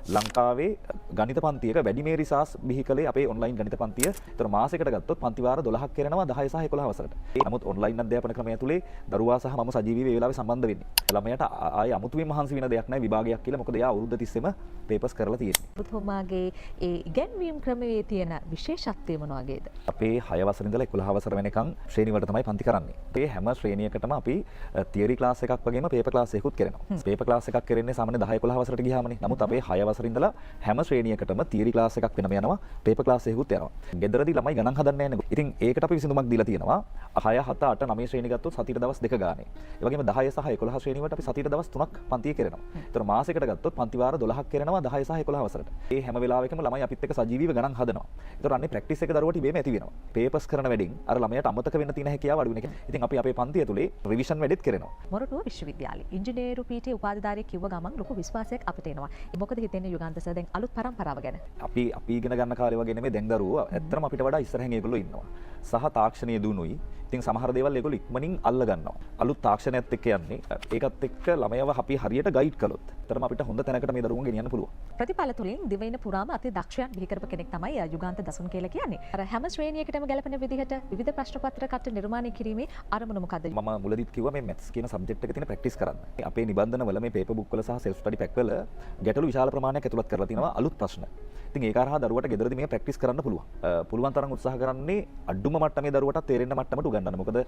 ලංකාවේ ගණිත පන්තියක වැඩිමේ රිසාස් බිහි කළේ අපේ ඔන්ලයින් ගණිත පන්තිය. ඒතර මාසයකට ගත්තොත් පන්ති වාර 12ක් කරනවා 10 සහ 11 වසරට. නමුත් ඔන්ලයින් අධ්‍යාපන ක්‍රමය තුලේ දරුවා සහ මම සජීවීව ඒ වෙලාවේ සම්බන්ධ වෙන්නේ. ළමයාට ආයේ අමුතුවෙන් මහන්සි වෙන දෙයක් නැහැ විභාගයක් කියලා. මොකද එයා අවුරුද්ද 30ෙම පේපර්ස් කරලා තියෙන්නේ. ඔබතුමාගේ ඒ ඉගැන්වීම් ක්‍රමයේ තියෙන විශේෂත්වය මොන වගේද? අපේ 6 වසර ඉඳලා 11 වසර වෙනකන් ශ්‍රේණි වලට තමයි පන්ති කරන්නේ. ඒ හැම ශ්‍රේණියකටම අපි තියරි ක්ලාස් එකක් වගේම පේපර් ක්ලාස් එකකුත් කරනවා. පේපර් ක්ලාස් එකක් කරන්නේ සාමාන්‍ය 10 11 වසරට ගියාමනේ. නමුත් අපේ 6 වසර ඉඳලා හැම ශ්‍රේණියකටම තියරි ක්ලාස් එකක් වෙනම යනවා. පේපර් ක්ලාස් එකකුත් යනවා. ගෙදරදී ළමයි ගණන් හදන්නේ නැහැ නේ. ඉතින් ඒකට අපි විසඳුමක් දීලා තියෙනවා. 6 7 8 9 ශ්‍රේණි ගත්තොත් සතියට දවස් 2 ගානේ. ඒ වගේම 10 සහ 11 ශ්‍රේණි වලට අපි සතියට දවස් 3ක් පන්තිය කරනවා. ඒතර මාසයකට ගත්තොත් පන්ති වාර 12ක් කරනවා 10 සහ 11 වසරට. මේ හැම වෙලාවෙකම ළමයි අපිත් එක්ක සජීවීව ගණන් හදනවා. ඒතර අන්නේ ප්‍රැක්ටිස් එක දරුවට ඉබේම ඇති වෙනවා. පේපර්ස් කරන වැඩින් අර ළමයාට අමතක වෙන්න තියෙන හැකියාව අඩු වෙන එක. ඉතින් අපි අපේ පන්තිය තුලේ රිවිෂන් වැඩිත් කරනවා. මොරටුව විශ්වවිද්‍යාලයේ ඉංජිනේරු පීඨයේ උපාධිධාරියෙක් කිව්ව ගමන් ලොකු විශ්වාසයක් අපිට එනවා. මොකද හිතෙන්නේ යුගන්ත සර් දැන් අලුත් පරම්පරාව ගැන? අපි ඉගෙන ගන්න කාලේ වගේ නෙමෙයි දැන් දරුවෝ ඇත්තටම අපිට වඩා ඉස්සරහින් ඒගොල්ලෝ ඉන්නවා. සහ තාක්ෂණීය දුනුයි. ඉතින් සමහර දේවල් ඒගොල්ලෝ ඉක්මනින් අල්ල ගන්නවා. අලුත් තාක්ෂණයත් එක්ක යන්නේ. ඒකත් එක්ක ළමයව අපි හරියට ගයිඩ් කළොත් ඇත්තටම අපිට හොඳ තැනකට මේ දරුවෝ ගෙනියන්න පුළුවන්. ප්‍රතිඵල තුලින් දිවයින පුරාම අති දක්ෂයන් බිහි කරපු කෙනෙක් තමයි යුගන්ත දසුන් කියලා කියන්නේ. අර හැම ශ්‍රේණියකටම ගැලපෙන විදිහට විවිධ ප්‍රශ්න පත්‍ර කට නිර්මාණය කිරීමේ අරමුණ මොකද්ද? මම මුලදීත් කිව්වා මේ මැත්ස් කියන සබ්ජෙක්ට් එක තියෙන ප්‍රැක්ටිස් කරන්න. අපේ නිබන්ධන වල මේ පේපර් බුක් වල සහ සෙල්ෆ් ස්ටඩි පැක් වල ගැටලු විශාල ප්‍රමාණයක් ඇතුළත් කරලා තිනවා අලුත් ප්‍රශ්න. ඉතින් ඒක හරහා දරුවට ගෙදරදී මේක ප්‍රැක්ටිස් කරන්න පුළුවන්. පුළුවන් තරම් උත්සාහ කරන්නේ අඩුම මට්ටමේ දරුවට තේරෙන්න මට්ටමට උගන්වන්න. මොකද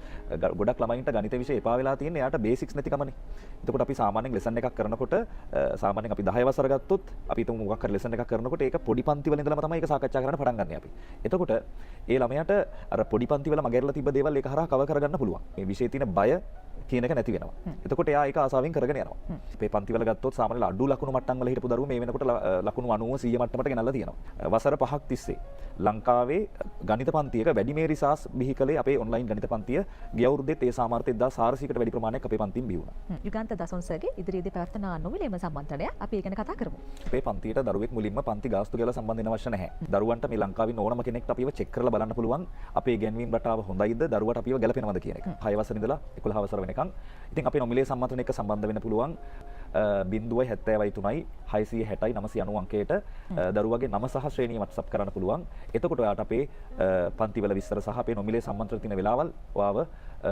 ගොඩක් ළමයින්ට ගණිත විෂය එපා වෙලා තියෙන්නේ එයාට බේසික්ස් නැතිකමනේ. එතකොට අපි සාමාන්‍යයෙන් ලෙසන් එකක් කරනකොට සාමාන්‍යයෙන් අපි 10 වසර ගත්තොත් අපි තුමු මොකක් හරි ලෙසන් එකක් කරනකොට ඒක පොඩි පන්ති වල ඉඳලම තමයි ඒක සාකච්ඡා කරන්න පටන් ගන්න අපි. එතකොට ඒ ළමයාට අර පොඩි පන්ති වල මගහැරලා තිබ්බ දේවල් ඒක හරහා කවර් කරගන්න පුළුවන්. මේ විෂයේ තියෙන බය කියන එක නැති වෙනවා. එතකොට එයා ඒක ආසාවෙන් කරගෙන යනවා. මේ පන්ති වල ගත්තොත් සාමාන්‍යයෙන් අඩු ලකුණු මට්ටම් වල හිටපු දරුවෝ මේ වෙනකොට ලකුණු 90 100 මට්ටමට ගෙනල්ලා තියෙනවා. වසර 5ක් තිස්සේ ලංකාවේ ගණිත පන්තියක වැඩිමේ රිසාස් බිහි කළේ අපේ ඔන්ලයින් ගණිත පන්තිය. ගිය අවුරුද්දේ ඒ සාමාර්ථය 1400කට වැඩි ප්‍රමාණයක් අපේ පන්තියෙන් බිහි වුණා. යුගන්ත දසුන් සර්ගේ ඉදිරියේදී පැවැත්වෙන නොමිලේම සම්මන්ත්‍රණය අපි ඒ ගැන කතා කරමු. අපේ පන්තියට දරුවෙක් මුලින්ම පන්ති ගාස්තු ගෙවලා සම්බන්ධ වෙන්න අවශ්‍ය නැහැ. දරුවන්ට මේ ලංකාවේ ඕනම කෙනෙක්ට අපිව චෙක් කරලා බලන්න පුළුවන් අපේ ඉගෙනීම් රටාව හොඳයිද දරුවට අපිව ගැලපෙනවද කියන එක. 6 වසර ඉඳලා 11 වසර වෙනකන්. ඉතින් අපේ නොමිලේ සම්මන්ත්‍රණ එක්ක සම්බන්ධ වෙන්න පුළුවන් 0.73යි 660යි 990 අංකයට දරුවගේ නම සහ ශ්‍රේණිය WhatsApp කරන්න පුළුවන්. එතකොට ඔයාට අපේ පන්තිවල විස්තර සහ අපේ නොමිලේ සම්මන්ත්‍රණ තියෙන වෙලාවල් ඔයාව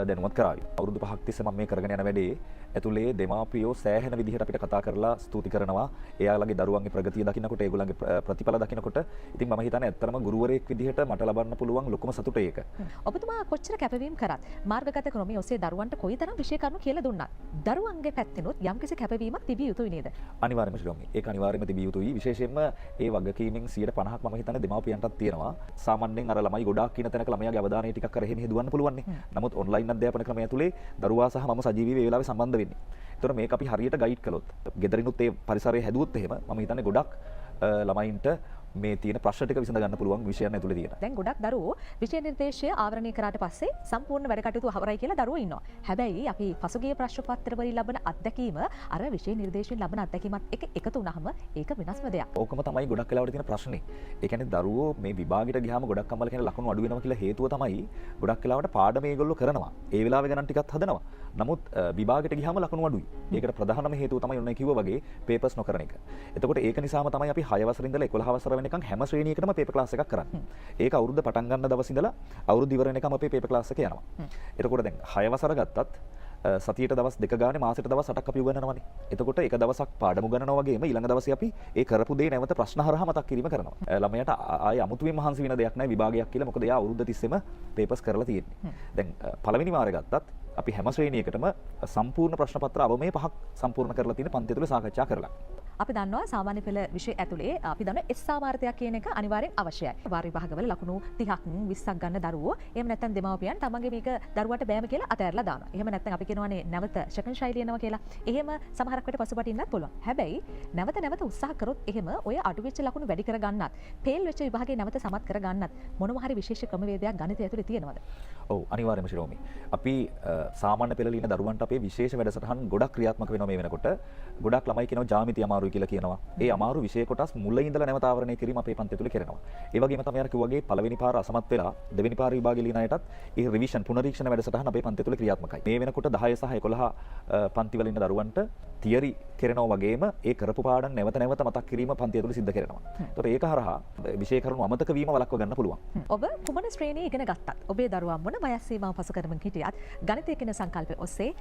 දැනුවත් කරાવી. අවුරුදු 5ක් තිස්සේ මම මේ කරගෙන යන වැඩේ ඇතුලේ දෙමාපියෝ සෑහෙන විදිහට අපිට කතා කරලා ස්තුති කරනවා. එයාලගේ දරුවන්ගේ ප්‍රගතිය දකින්නකොට ඒගොල්ලන්ගේ ප්‍රතිඵල දකින්නකොට ඉතින් මම හිතන්නේ ඇත්තටම ගුරුවරයෙක් විදිහට මට ලබන්න පුළුවන් ලොකුම සතුට ඒක. ඔබතුමා කොච්චර කැපවීම කරත් මාර්ගගත ක්‍රමයේ ඔස්සේ දරුවන්ට කොයිතරම් විෂය කරුණු කියලා දුන්නත් දරුවන්ගේ පැත්තෙනුත් යම්කිසි කැපවීමක් තිබිය යුතුයි නේද? අනිවාර්යයෙන්ම ශ්‍රෝමි. ඒක අනිවාර්යයෙන්ම තිබිය යුතුයි. විශේෂයෙන්ම ඒ වගකීමෙන් 50%ක් මම හිතන්නේ දෙමාපියන්ටත් තියෙනවා. සාමාන්‍යයෙන් අර ළමයි ගොඩාක් ඉන්න තැනක ළමයාගේ අවධානය ටිකක් කර එහෙම හදුවන්න පුළුවන් නේ. නමුත් ඔන්ලයින් අධ්‍යාපන ක්‍රමය තුලේ දරුවා සහ මම සජීවීව ඒ වෙලාවේ සම්බන්ධ වෙන්නේ. ඒතර මේක අපි හරියට ගයිඩ් කළොත්, ගෙදරිනුත් ඒ පරිසරය හැදුවොත් එහෙම මම හිතන්නේ ගොඩක් ළමයින්ට මේ තියෙන ප්‍රශ්න ටික විසඳ ගන්න පුළුවන් විෂයන් ඇතුලේ තියෙන. දැන් ගොඩක් දරුවෝ විෂය නිර්දේශය ආවරණය කරාට පස්සේ සම්පූර්ණ වැඩ කටයුතු අවරයි කියලා දරුවෝ ඉන්නවා. හැබැයි අපි පසුගිය ප්‍රශ්න පත්‍ර වලින් ලබන අත්දැකීම අර විෂය නිර්දේශයෙන් ලබන අත්දැකීමත් එක්ක එකතු වුනහම ඒක වෙනස්ම දෙයක්. ඕකම තමයි ගොඩක් වෙලාවට තියෙන ප්‍රශ්නේ. ඒ කියන්නේ දරුවෝ මේ විභාගෙට ගියාම ගොඩක් අම්මලා කියන ලකුණු අඩු වෙනවා කියලා හේතුව තමයි ගොඩක් වෙලාවට පාඩම ඒගොල්ලෝ කරනවා. ඒ වෙලාවේ ගණන් ටිකක් හදනවා. නමුත් විභාගෙට ගියාම ලකුණු අඩුයි. ඒකට ප්‍රධානම හේතුව තමයි ඔන්න කිව්වා වගේ පේපර්ස් නොකරන එක. එතකොට ඒක නිසාම තමයි අපි 6 වසර ඉඳලා 11 වසර වෙනකන් හැම ශ්‍රේණියකටම පේපර් ක්ලාස් එකක් කරන්නේ. ඒක අවුරුද්ද පටන් ගන්න දවස් ඉඳලා අවුරුදු ඉවර වෙනකම් අපේ පේපර් ක්ලාස් එක යනවා. එතකොට දැන් 6 වසර ගත්තත් සතියට දවස් 2 ගානේ මාසෙට දවස් 8ක් අපි උගන්වනවානේ. එතකොට එක දවසක් පාඩම උගන්වනවා වගේම ඊළඟ දවසේ අපි ඒ කරපු දේ නැවත ප්‍රශ්න හරහා මතක් කිරීම කරනවා. ළමයාට ආයේ අමුතුවෙන් මහන්සි වෙන දෙයක් නැහැ විභාගයක් කියලා. මොකද එයා අවුරුද්ද 30ෙම පේපර්ස් කරලා තියෙන්නේ. දැන් පළවෙනි වාරේ ගත්තත් අපි හැම ශ්‍රේණියකටම සම්පූර්ණ ප්‍රශ්න පත්‍ර අවමේ 5ක් සම්පූර්ණ කරලා තියෙන පන්තිය තුල සාකච්ඡා කරලා. අපි දන්නවා සාමාන්‍ය පෙළ විෂය ඇතුලේ අපි දන්න S සාමාර්ථයක් කියන එක අනිවාර්යෙන් අවශ්‍යයි. වාර විභාගවල ලකුණු 30ක් 20ක් ගන්න දරුවෝ එහෙම නැත්නම් දෙමාපියන් තමන්ගේ මේක දරුවට බෑම කියලා අතහැරලා දානවා. එහෙම නැත්නම් අපි කියනවානේ නැවත ශකන් ශෛලිය යනවා කියලා. එහෙම සමහරක් වෙලට පසුබටින්නත් පුළුවන්. හැබැයි නැවත උත්සාහ කරොත් එහෙම ඔය අඩු වෙච්ච ලකුණු වැඩි කර ගන්නත්, ෆේල් වෙච්ච විභාගේ නැවත සමත් කර ගන්නත් මොනවා හරි විශේෂ ක්‍රමවේදයක් ගණිතය ඇතුලේ තියෙනවද? ඔව් අනිවාර්යයෙන්ම ශිරෝමි. අපි සාමාන්‍ය පෙළ ලියන දරුවන්ට අපේ විශේෂ වැඩසටහන් ගොඩක් ක්‍රියාත්මක වෙනවා මේ වෙනකොට. ගොඩක් ළමයි කියනවා ජ්‍යාමිතිය අමාරු අමාරුයි කියලා කියනවා. ඒ අමාරු විෂය කොටස් මුල ඉඳලා නැවත ආවරණය කිරීම අපේ පන්ති තුල කරනවා. ඒ වගේම තමයි අර කිව්වාගේ පළවෙනි පාර අසමත් වෙලා දෙවෙනි පාර විභාගේ ලියන අයටත් ඒ රිවිෂන් පුනරීක්ෂණ වැඩසටහන අපේ පන්ති තුල ක්‍රියාත්මකයි. මේ වෙනකොට 10 සහ 11 පන්ති වල ඉන්න දරුවන්ට තියරි කරනවා වගේම ඒ කරපු පාඩම් නැවත නැවත මතක් කිරීම පන්තිය තුල සිද්ධ කරනවා. ඒතකොට ඒක හරහා විෂය කරුණු අමතක වීම වළක්ව ගන්න පුළුවන්. ඔබ කුමන ශ්‍රේණිය ඉගෙන ගත්තත් ඔබේ දරුවා මොන වයස් සීමාව පසු කරමින් හිටියත් ගණිතය කියන සංකල්පය ඔස්සේ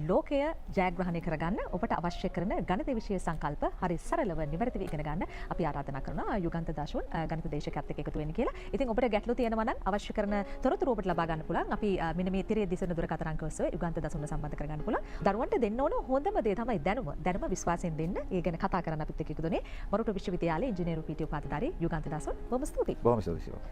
ලෝකය ජයග්‍රහණය කරගන්න ඔබට අවශ්‍ය කරන ගණිත විෂය සංකල්ප හරි සරලව නිවැරදිව ඉගෙන ගන්න අපි ආරාධනා කරනවා යුගන්ත දාශුන් ගණිත දේශකයත් එක්ක එකතු වෙන්න කියලා. ඉතින් ඔබට ගැටලු තියෙනවා නම් අවශ්‍ය කරන තොරතුරු ඔබට ලබා ගන්න පුළුවන්. අපි මෙන්න මේ තිරේ දිසන දුරකථන අංක ඔස්සේ යුගන්ත දාශුන්ව සම්බන්ධ කරගන්න පුළුවන්. දරුවන්ට දෙන්න ඕන හොඳම දේ තමයි දැනුම විශ්වාසයෙන් දෙන්න. ඒ ගැන කතා කරන්න අපිත් එක්ක එකතු වෙන්නේ මොරටු විශ්වවිද්‍යාලයේ ඉංජිනේරු පීඨ උපාධිධාරී යුගන්ත දාශුන්. බොහොම ස්තුතියි. බොහොම ස්තුතියි.